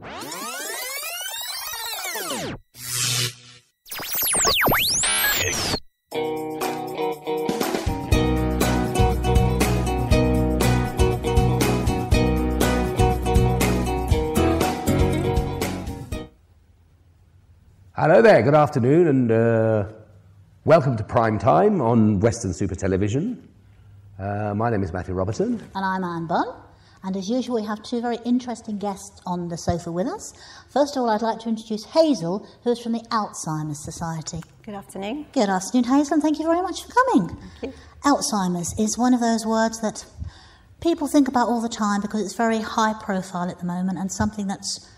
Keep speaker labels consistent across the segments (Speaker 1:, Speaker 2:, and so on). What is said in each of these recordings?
Speaker 1: Hello there, good afternoon, and welcome to Prime Time on Western Super Television. My name is Matthew Robertson.
Speaker 2: And I'm Anne Bunn. And as usual, we have two very interesting guests on the sofa with us. First of all, I'd like to introduce Hazel, who's from the Alzheimer's Society.
Speaker 3: Good afternoon.
Speaker 2: Good afternoon, Hazel, and thank you very much for coming.
Speaker 3: Thank you.
Speaker 2: Alzheimer's is one of those words that people think about all the time because it's very high profile at the moment and something that's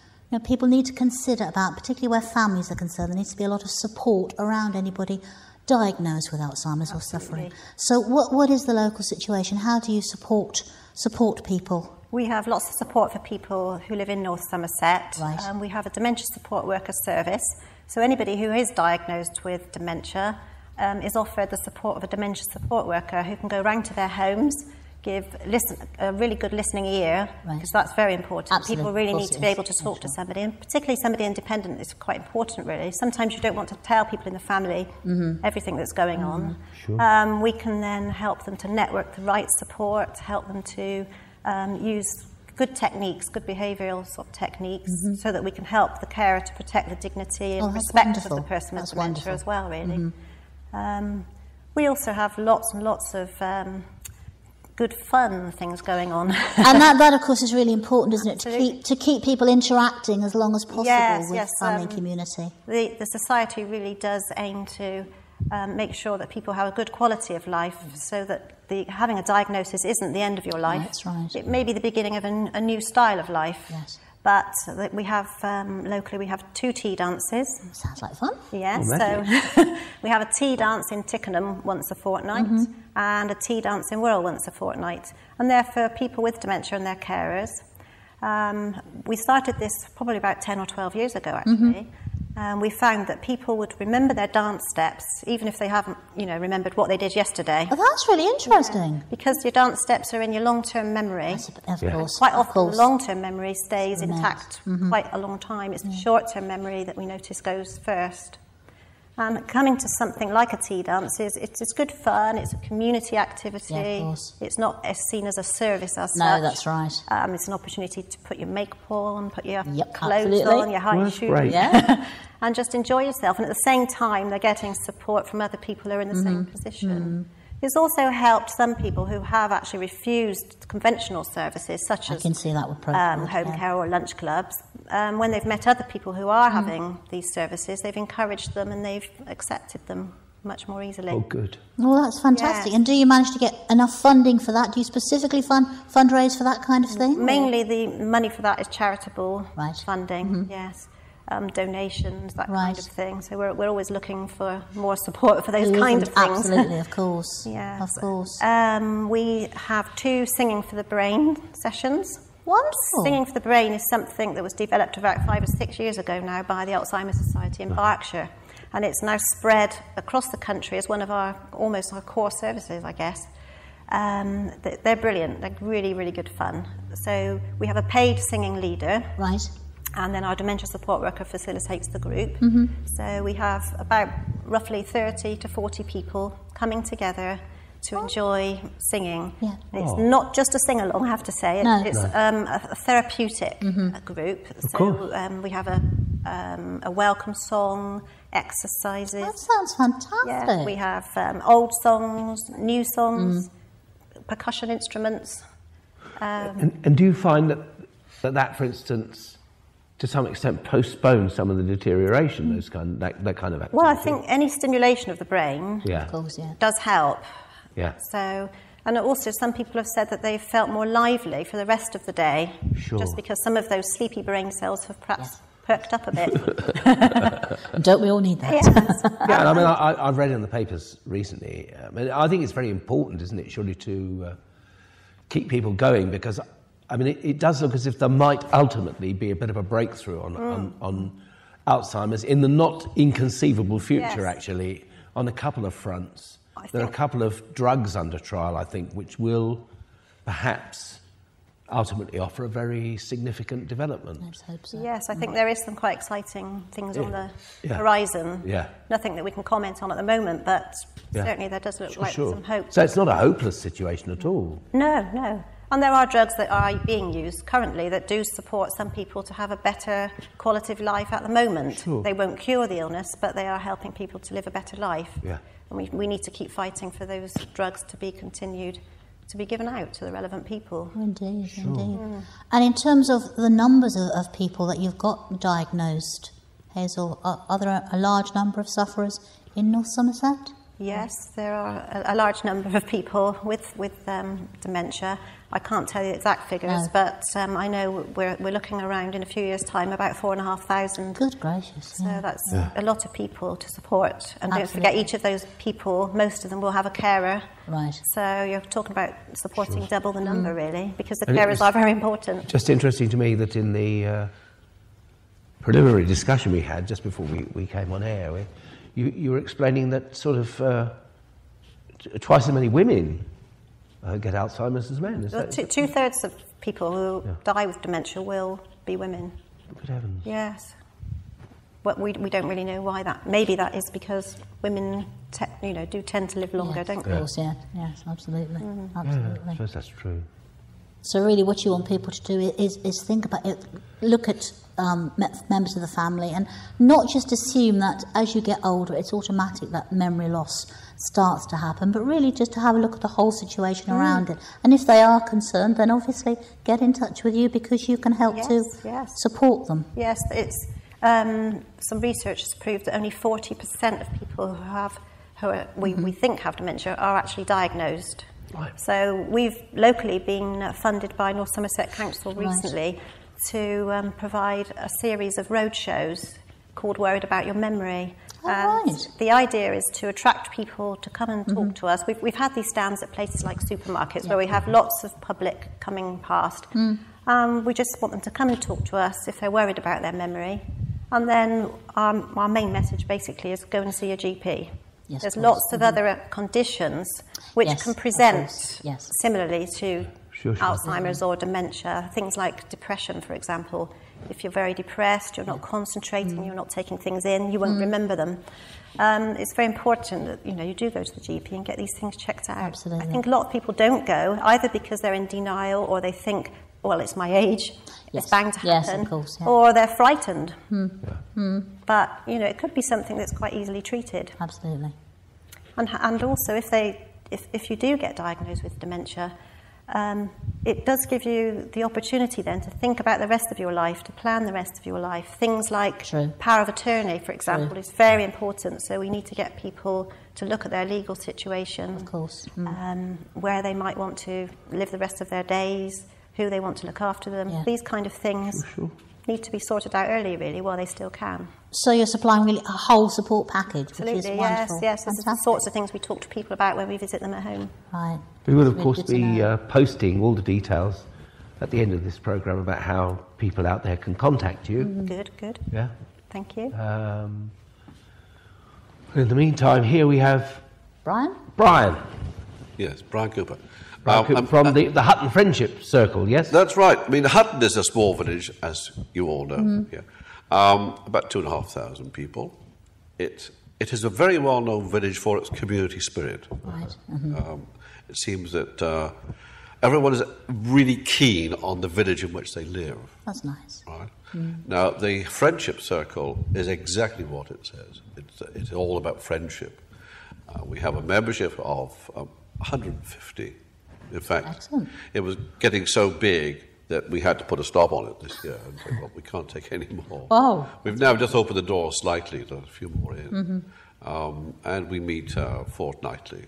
Speaker 2: people need to consider about, particularly where families are concerned. There needs to be a lot of support around anybody diagnosed with Alzheimer's or suffering. So what is the local situation? How do you support people?
Speaker 3: We have lots of support for people who live in North Somerset.
Speaker 2: Right.
Speaker 3: We have a dementia support worker service. So anybody who is diagnosed with dementia is offered the support of a dementia support worker who can go round to their homes, give a really good listening ear, because that's very important.
Speaker 2: Absolutely.
Speaker 3: People really need to be able to talk to somebody, and particularly somebody independent is quite important, really. Sometimes you don't want to tell people in the family everything that's going on.
Speaker 1: Sure.
Speaker 3: We can then help them to network the right support, help them to use good techniques, good behavioural sort of techniques, so that we can help the carer to protect the dignity and respect of the person with dementia as well, really. We also have lots and lots of good fun things going on.
Speaker 2: And that of course is really important, isn't it, to keep people interacting as long as possible with family and community.
Speaker 3: The society really does aim to make sure that people have a good quality of life, so that having a diagnosis isn't the end of your life.
Speaker 2: That's right.
Speaker 3: It may be the beginning of a new style of life.
Speaker 2: Yes.
Speaker 3: But we have, locally, we have 2 tea dances.
Speaker 2: Sounds like fun.
Speaker 3: Yes, so we have a tea dance in Tickenham once a fortnight and a tea dance in Wirral once a fortnight. And they're for people with dementia and their carers. We started this probably about 10 or 12 years ago, actually. We found that people would remember their dance steps, even if they haven't, remembered what they did yesterday.
Speaker 2: Oh, that's really interesting.
Speaker 3: Yeah. Because your dance steps are in your long-term memory.
Speaker 2: Of course.
Speaker 3: Quite often, long-term memory stays intact quite a long time. It's the short-term memory that we notice goes first. And coming to something like a tea dance it's good fun. It's a community activity.
Speaker 2: Yeah, of course.
Speaker 3: It's not seen as a service as such.
Speaker 2: No, that's right.
Speaker 3: It's an opportunity to put your makeup on, put your clothes
Speaker 2: absolutely.
Speaker 3: on, your high shoes.
Speaker 1: Great.
Speaker 2: Yeah.
Speaker 3: And just enjoy yourself. And at the same time, they're getting support from other people who are in the same position. It's also helped some people who have actually refused conventional services, such as
Speaker 2: can see that with
Speaker 3: home care or lunch clubs. When they've met other people who are having these services, they've encouraged them and they've accepted them much more easily.
Speaker 1: Oh, good.
Speaker 2: Well, that's fantastic.
Speaker 3: Yes.
Speaker 2: And do you manage to get enough funding for that? Do you specifically fundraise for that kind of thing?
Speaker 3: Mainly the money for that is charitable funding, yes. Donations, that kind of thing. So we're always looking for more support for those kind of things.
Speaker 2: Absolutely, of course.
Speaker 3: Yes.
Speaker 2: Of course.
Speaker 3: We have 2 Singing for the Brain sessions.
Speaker 2: Wonderful.
Speaker 3: Singing for the Brain is something that was developed about 5 or 6 years ago now by the Alzheimer's Society in Berkshire. And it's now spread across the country as one of almost our core services, I guess. They're brilliant. They're really, really good fun. So we have a paid singing leader.
Speaker 2: Right.
Speaker 3: And then our dementia support worker facilitates the group. So we have about roughly 30 to 40 people coming together to enjoy singing.
Speaker 2: Yeah.
Speaker 3: It's not just a sing-along, I have to say. It's a therapeutic group. So we have a welcome song, exercises.
Speaker 2: That sounds fantastic.
Speaker 3: Yeah, we have old songs, new songs, percussion instruments.
Speaker 1: And do you find that, for instance, to some extent postpone some of the deterioration, that kind of activity?
Speaker 3: Well, I think any stimulation of the brain
Speaker 2: of course,
Speaker 3: does help.
Speaker 1: Yeah.
Speaker 3: So, and also some people have said that they've felt more lively for the rest of the day, just because some of those sleepy brain cells have perhaps perked up a bit.
Speaker 2: Don't we all need that?
Speaker 3: Yes.
Speaker 1: Yeah, and I've read in the papers recently, I think it's very important, isn't it, surely, to keep people going, because it does look as if there might ultimately be a bit of a breakthrough on Alzheimer's in the not inconceivable future, actually, on a couple of fronts. There are a couple of drugs under trial, I think, which will perhaps ultimately offer a very significant development.
Speaker 2: Let's hope so.
Speaker 3: Yes, I think there is some quite exciting things on the
Speaker 1: Yeah.
Speaker 3: horizon.
Speaker 1: Yeah.
Speaker 3: Nothing that we can comment on at the moment, but
Speaker 1: Yeah.
Speaker 3: certainly there does look like
Speaker 1: Sure.
Speaker 3: some hope.
Speaker 1: So it's not a hopeless situation at all.
Speaker 3: No, no. And there are drugs that are being used currently that do support some people to have a better quality of life at the moment.
Speaker 1: Sure.
Speaker 3: They won't cure the illness, but they are helping people to live a better life.
Speaker 1: Yeah.
Speaker 3: And we need to keep fighting for those drugs to be continued to be given out to the relevant people.
Speaker 2: Indeed, indeed. And in terms of the numbers of people that you've got diagnosed, Hazel, are there a large number of sufferers in North Somerset?
Speaker 3: Yes, there are a large number of people with dementia. I can't tell you the exact figures,
Speaker 2: No.
Speaker 3: but I know we're looking around in a few years' time about 4,500.
Speaker 2: Good gracious.
Speaker 3: So that's a lot of people to support. And don't
Speaker 2: Absolutely.
Speaker 3: forget, each of those people, most of them will have a carer.
Speaker 2: Right.
Speaker 3: So you're talking about supporting double the number, really, because the
Speaker 1: And it
Speaker 3: carers
Speaker 1: was
Speaker 3: are very important.
Speaker 1: Just interesting to me that in the preliminary discussion we had just before we came on air, you were explaining that sort of twice as many women get Alzheimer's as men. Is
Speaker 3: Well,
Speaker 1: that,
Speaker 3: two-thirds of people who die with dementia will be women.
Speaker 1: Good heavens.
Speaker 3: Yes. But we don't really know why that. Maybe that is because women, do tend to live longer,
Speaker 2: Yes,
Speaker 3: don't
Speaker 2: of
Speaker 3: they?
Speaker 2: course, yes, absolutely.
Speaker 1: Yeah, I
Speaker 2: Absolutely.
Speaker 1: suppose that's true.
Speaker 2: So really what you want people to do is think about it, look at members of the family and not just assume that as you get older it's automatic that memory loss starts to happen, but really just to have a look at the whole situation around it. And if they are concerned, then obviously get in touch with you because you can help to support them.
Speaker 3: Yes, it's some research has proved that only 40% of people we think have dementia are actually diagnosed.
Speaker 1: Right.
Speaker 3: So we've locally been funded by North Somerset Council recently to provide a series of roadshows called Worried About Your Memory. And the idea is to attract people to come and talk to us. We've had these stands at places like supermarkets where we have lots of public coming past. We just want them to come and talk to us if they're worried about their memory. And then our main message basically is go and see a GP.
Speaker 2: Yes,
Speaker 3: There's lots of other conditions which can present similarly to Alzheimer's or dementia. Things like depression, for example. If you're very depressed, you're not concentrating, you're not taking things in, you won't remember them. It's very important that you do go to the GP and get these things checked out.
Speaker 2: Absolutely.
Speaker 3: I think a lot of people don't go, either because they're in denial or they think, well, it's my age, it's bound to happen,
Speaker 2: yes, of course,
Speaker 3: or they're frightened. But, it could be something that's quite easily treated.
Speaker 2: Absolutely.
Speaker 3: And also, if you do get diagnosed with dementia, it does give you the opportunity then to think about the rest of your life, to plan the rest of your life. Things like power of attorney, for example, is very important. So we need to get people to look at their legal situation,
Speaker 2: of course,
Speaker 3: where they might want to live the rest of their days, who they want to look after them. These kind of things need to be sorted out early, really, while they still can.
Speaker 2: So you're supplying really a whole support package,
Speaker 3: Absolutely,
Speaker 2: which is wonderful.
Speaker 3: Yes. There's the sorts of things we talk to people about when we visit them at home.
Speaker 2: Right.
Speaker 1: We will, of course, be posting all the details at the end of this programme about how people out there can contact you.
Speaker 3: Good.
Speaker 1: Yeah.
Speaker 3: Thank you.
Speaker 1: In the meantime, here we have Brian.
Speaker 4: Yes, Brian Cooper.
Speaker 1: From the Hutton Friendship Circle, yes?
Speaker 4: That's right. I mean, Hutton is a small village, as you all know. Yeah. About 2,500 people. It is a very well-known village for its community spirit.
Speaker 2: Right.
Speaker 4: It seems that everyone is really keen on the village in which they live.
Speaker 2: That's nice.
Speaker 4: Right. Now, the Friendship Circle is exactly what it says. It's all about friendship. We have a membership of 150. In fact,
Speaker 2: excellent.
Speaker 4: It was getting so big that we had to put a stop on it this year and say, well, we can't take any more.
Speaker 2: Oh.
Speaker 4: We've now just opened the door slightly, there's a few more in. And we meet fortnightly.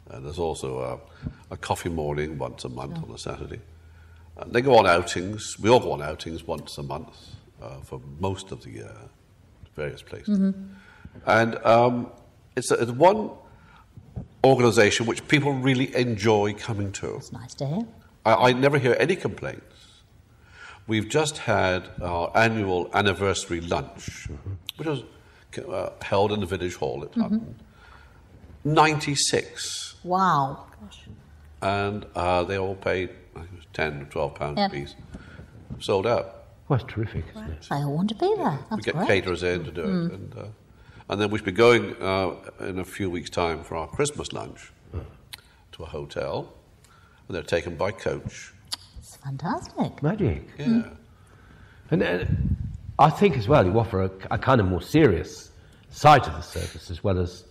Speaker 4: And there's also a coffee morning once a month on a Saturday. And they go on outings. We all go on outings once a month for most of the year, various places. And it's one organisation which people really enjoy coming to.
Speaker 2: It's nice to hear.
Speaker 4: I never hear any complaints. We've just had our annual anniversary lunch, which was held in the village hall at Hutton. 96.
Speaker 2: Wow.
Speaker 4: and they all paid, I think it was £10 or £12 a piece. Sold out.
Speaker 1: Well, that's terrific, isn't it?
Speaker 2: I want to be there.
Speaker 4: We
Speaker 2: That's
Speaker 4: get
Speaker 2: great.
Speaker 4: caterers in to do it. And then we should be going in a few weeks' time for our Christmas lunch to a hotel. And they're taken by coach.
Speaker 2: It's fantastic.
Speaker 1: Magic.
Speaker 4: Yeah.
Speaker 1: And I think as well you offer a kind of more serious side to the service as well as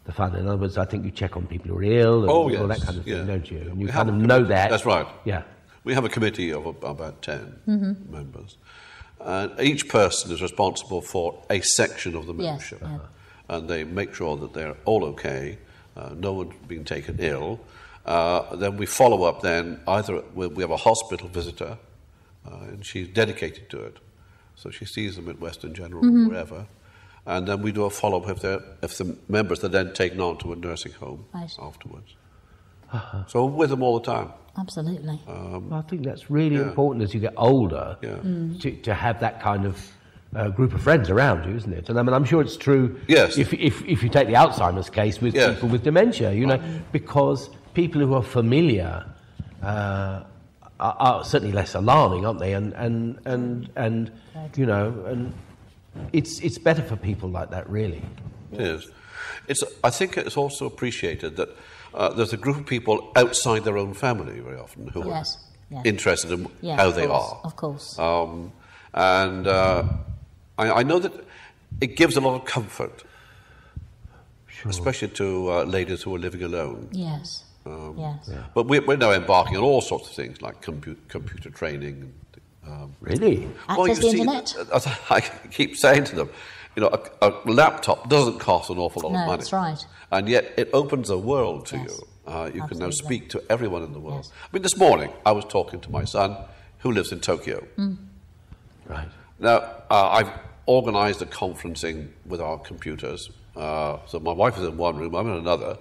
Speaker 1: the fun. In other words, I think you check on people who are ill and all that kind of thing, don't you? And you kind of know that.
Speaker 4: That's right.
Speaker 1: Yeah.
Speaker 4: We have a committee of about 10 members. And each person is responsible for a section of the membership.
Speaker 2: Yeah.
Speaker 4: And they make sure that they're all okay, no one's been taken ill. Then we follow up then, either we have a hospital visitor, and she's dedicated to it. So she sees them at Western General or wherever. And then we do a follow-up if the members are then taken on to a nursing home afterwards. So we're with them all the time.
Speaker 2: Absolutely.
Speaker 1: I think that's really important as you get older to have that kind of group of friends around you, isn't it? And I mean, I'm sure it's true if you take the Alzheimer's case with people with dementia, you know, because people who are familiar are certainly less alarming, aren't they? And you know, and it's better for people like that, really.
Speaker 4: It is. I think it's also appreciated that there's a group of people outside their own family very often who are interested in how they are.
Speaker 2: Of course.
Speaker 4: And I know that it gives a lot of comfort, especially to ladies who are living alone.
Speaker 2: Yes.
Speaker 4: But we're now embarking on all sorts of things like computer training.
Speaker 1: Really?
Speaker 2: Access the internet?
Speaker 4: I keep saying to them, you know, a laptop doesn't cost an awful lot of money.
Speaker 2: No, that's right.
Speaker 4: And yet it opens a world to you. You can now speak to everyone in the world. I mean, this morning I was talking to my son who lives in Tokyo.
Speaker 1: Right.
Speaker 4: Now, I've organised a conferencing with our computers. So my wife is in one room, I'm in another.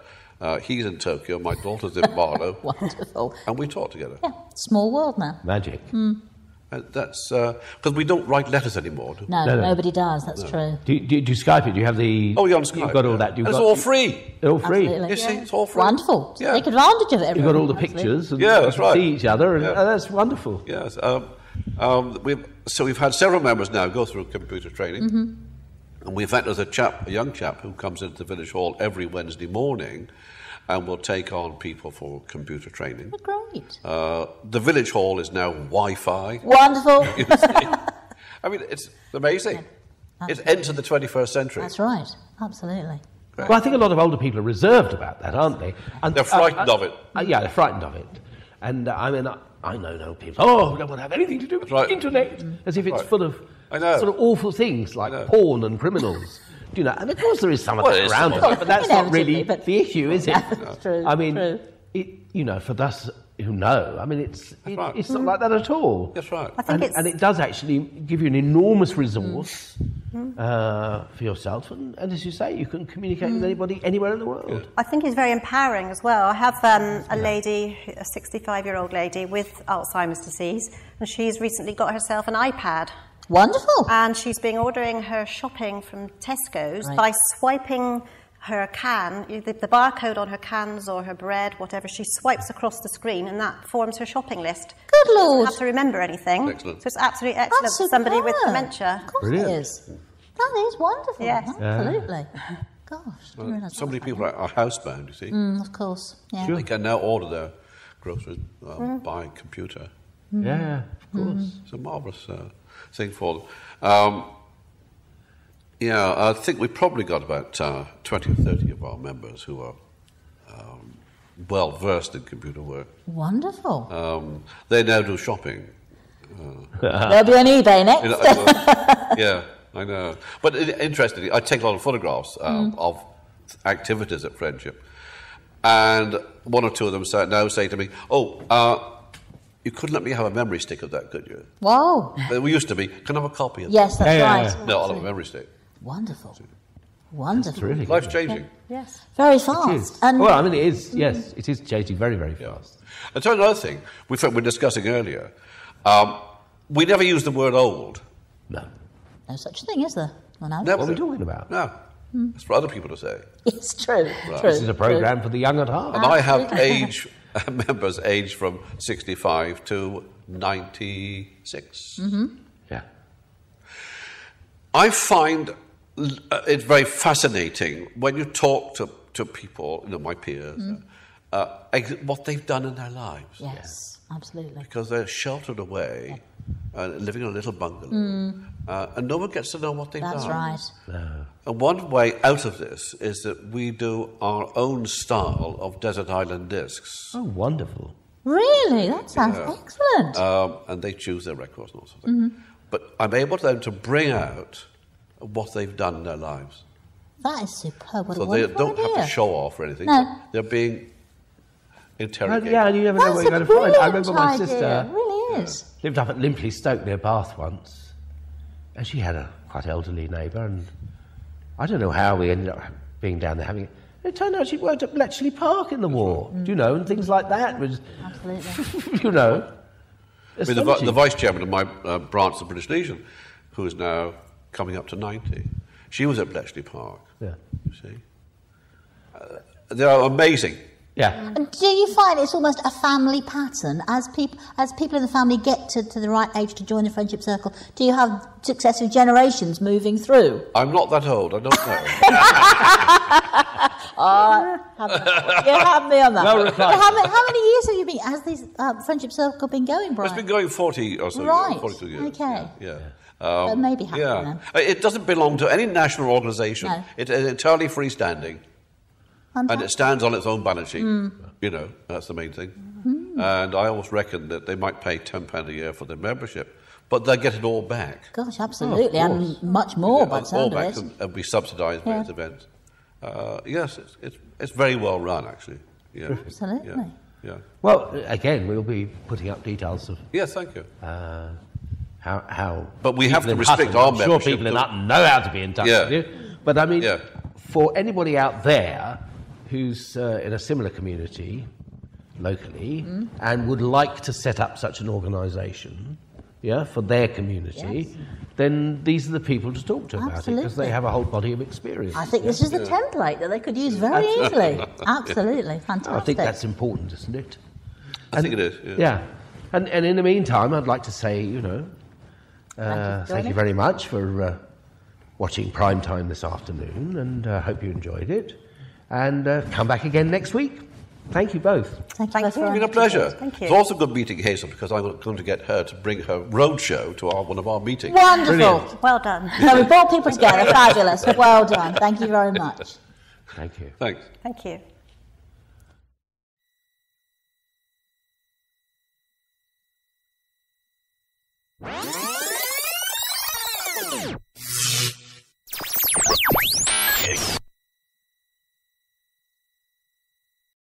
Speaker 4: He's in Tokyo, my daughter's in Barlow.
Speaker 2: Wonderful.
Speaker 4: And we talk together.
Speaker 2: Yeah, small world now.
Speaker 1: Magic.
Speaker 4: That's because we don't write letters anymore.
Speaker 2: No, nobody does. That's true.
Speaker 1: Do you Skype it? Do you have the...
Speaker 4: Oh, you're on Skype.
Speaker 1: You've got all that.
Speaker 4: It's all free.
Speaker 1: They're all free.
Speaker 2: Absolutely.
Speaker 4: You see, it's all free.
Speaker 2: Wonderful.
Speaker 4: Yeah.
Speaker 2: Take advantage of it.
Speaker 1: You've got all the
Speaker 2: Absolutely.
Speaker 1: pictures. And
Speaker 4: Yeah, that's right.
Speaker 1: See each other, and
Speaker 4: Yeah.
Speaker 1: that's wonderful.
Speaker 4: Yes. We've had several members now go through computer training. And we've had a young chap who comes into the village hall every Wednesday morning and will take on people for computer training.
Speaker 2: Great.
Speaker 4: The village hall is now Wi-Fi.
Speaker 2: Wonderful.
Speaker 4: You see? I mean, it's amazing. It's entered the 21st century.
Speaker 2: That's right. Absolutely.
Speaker 1: Well, I think a lot of older people are reserved about that, aren't they? And
Speaker 4: They're frightened of it.
Speaker 1: Yeah, they're frightened of it. And I mean, I know people. Oh, we don't want to have anything to do with the internet, as if it's full of sort of awful things like porn and criminals. You know, and of course there is some of that around it, but that's not really the issue, is it?
Speaker 2: That's true.
Speaker 1: I mean, you know, for us who know, I mean, it's not like that at all.
Speaker 4: That's right.
Speaker 1: And it does actually give you an enormous resource for yourself, and as you say, you can communicate with anybody anywhere in the world.
Speaker 3: I think it's very empowering as well. I have a lady, a 65-year-old lady with Alzheimer's disease, and she's recently got herself an iPad.
Speaker 2: Wonderful.
Speaker 3: And she's been ordering her shopping from Tesco's by swiping her can, the barcode on her cans or her bread, whatever, she swipes across the screen and that forms her shopping list.
Speaker 2: Good
Speaker 3: She
Speaker 2: Lord.
Speaker 3: doesn't have to remember anything.
Speaker 4: Excellent.
Speaker 3: So it's absolutely excellent
Speaker 2: That's
Speaker 3: for somebody with
Speaker 2: superb.
Speaker 3: dementia.
Speaker 2: Of course
Speaker 1: Brilliant.
Speaker 2: it is. That is wonderful.
Speaker 3: Yes.
Speaker 2: Absolutely. Gosh. didn't realise
Speaker 4: So many
Speaker 2: that.
Speaker 4: people are housebound, you see.
Speaker 2: Of course. Yeah.
Speaker 4: They can now order their groceries by computer.
Speaker 1: Yeah, of course.
Speaker 4: It's a marvellous thing for them. I think we've probably got about 20 or 30 of our members who are well versed in computer work.
Speaker 2: Wonderful.
Speaker 4: They now do shopping.
Speaker 2: They'll be on eBay next.
Speaker 4: You know, yeah, I know. But interestingly, I take a lot of photographs of activities at Friendship, and one or two of them now say to me, you couldn't let me have a memory stick of that, could you?
Speaker 2: Whoa.
Speaker 4: We used to be, can I have a copy of
Speaker 2: Yes, that's
Speaker 1: Yeah.
Speaker 2: right.
Speaker 4: No, I'll have a memory stick.
Speaker 2: Wonderful. Wonderful.
Speaker 1: Terrific.
Speaker 4: Life's changing.
Speaker 3: Yes.
Speaker 2: Very
Speaker 1: It
Speaker 2: fast.
Speaker 1: is.
Speaker 2: And
Speaker 1: Well, I mean, it is. Yes, it is changing very, very fast.
Speaker 4: And so another thing we were discussing earlier, we never use the word old.
Speaker 1: No.
Speaker 2: no such thing, is there? Well, no.
Speaker 4: Never.
Speaker 1: What are we talking about?
Speaker 4: No. It's for other people to say.
Speaker 2: It's true. True.
Speaker 1: This is a programme for the young at heart.
Speaker 4: And I have members aged from 65 to 96.
Speaker 1: Yeah.
Speaker 4: I find it very fascinating when you talk to people, my peers, what they've done in their lives.
Speaker 2: Yes, absolutely.
Speaker 4: Because they're sheltered away, living in a little bungalow, and no one gets to know what they've
Speaker 2: That's
Speaker 4: done.
Speaker 2: right.
Speaker 1: No.
Speaker 4: And one way out of this is that we do our own style of desert island discs.
Speaker 1: Oh, wonderful.
Speaker 2: Really? That sounds excellent.
Speaker 4: And they choose their records and all sorts of things. But I'm able then to bring out what they've done in their lives.
Speaker 2: That is superb. What a
Speaker 4: So they
Speaker 2: wonderful
Speaker 4: don't
Speaker 2: idea.
Speaker 4: have to show off or anything.
Speaker 2: No.
Speaker 4: They're being interrogated.
Speaker 1: Yeah, and you never know what
Speaker 2: That's
Speaker 1: you're
Speaker 2: a
Speaker 1: going to find. I
Speaker 2: brilliant
Speaker 1: remember my
Speaker 2: idea.
Speaker 1: sister
Speaker 2: It really is.
Speaker 1: lived up at Limpley Stoke near Bath once, and she had a quite elderly neighbour, and I don't know how we ended up being down there having it. It turned out she worked at Bletchley Park in the war, do you know, and things like that. Was,
Speaker 2: Absolutely.
Speaker 1: you know,
Speaker 4: I mean, the vice chairman of my branch, the British Legion, who is now coming up to 90, she was at Bletchley Park.
Speaker 1: Yeah.
Speaker 4: You see, they are amazing.
Speaker 1: Yeah.
Speaker 2: And do you find it's almost a family pattern as people in the family get to the right age to join the friendship circle? Do you have successive generations moving through?
Speaker 4: I'm not that old. I don't know.
Speaker 2: You have me on that.
Speaker 1: Well replied.
Speaker 2: How many years have you been? Has this friendship circle been going, Brian?
Speaker 4: It's been going 40 or so
Speaker 2: Right.
Speaker 4: years, 42 years.
Speaker 2: Okay.
Speaker 4: Yeah.
Speaker 2: Maybe happening then.
Speaker 4: It doesn't belong to any national organisation.
Speaker 2: No.
Speaker 4: It's entirely freestanding. And
Speaker 2: Fantastic.
Speaker 4: it stands on its own balance sheet. You know, that's the main thing. And I always reckon that they might pay £10 a year for their membership, but they get it all back.
Speaker 2: Gosh, absolutely,
Speaker 1: Oh, of
Speaker 2: and
Speaker 1: course.
Speaker 2: much more by the
Speaker 4: all
Speaker 2: sound of
Speaker 4: back
Speaker 2: it.
Speaker 4: and be subsidised by
Speaker 2: Yeah.
Speaker 4: its events. Yes, it's very well run, actually. Yeah.
Speaker 2: Absolutely.
Speaker 4: Yeah. Yeah.
Speaker 1: Well, again, we'll be putting up details of
Speaker 4: Yes, thank you.
Speaker 1: how.
Speaker 4: But we have
Speaker 1: people
Speaker 4: to
Speaker 1: in
Speaker 4: restrict
Speaker 1: Hutton,
Speaker 4: our
Speaker 1: I'm sure
Speaker 4: membership
Speaker 1: people in
Speaker 4: to-
Speaker 1: Hutton know how to be in touch
Speaker 4: Yeah.
Speaker 1: with you. But I mean,
Speaker 4: Yeah.
Speaker 1: for anybody out there who's in a similar community locally and would like to set up such an organisation, for their community, then these are the people to talk to about it because
Speaker 2: Absolutely.
Speaker 1: they have a whole body of experience.
Speaker 2: I think this is the template that they could use very easily. Absolutely, fantastic.
Speaker 1: I think that's important, isn't it?
Speaker 4: I think it is. Yeah.
Speaker 1: Yeah. And in the meantime, I'd like to say, thank you very much for watching Prime Time this afternoon, and I hope you enjoyed it. And come back again next week. Thank you both.
Speaker 2: Thank
Speaker 3: Thank
Speaker 2: both
Speaker 3: you.
Speaker 2: very
Speaker 4: It's been a
Speaker 2: much.
Speaker 4: pleasure.
Speaker 3: Thank you.
Speaker 4: It's also good meeting Hazel because I'm going to get her to bring her roadshow to one of our meetings.
Speaker 2: Wonderful.
Speaker 1: Brilliant.
Speaker 3: Well done.
Speaker 2: So we brought people together. Fabulous. Well done. Thank you very much.
Speaker 1: Thank you.
Speaker 4: Thanks.
Speaker 3: Thank you.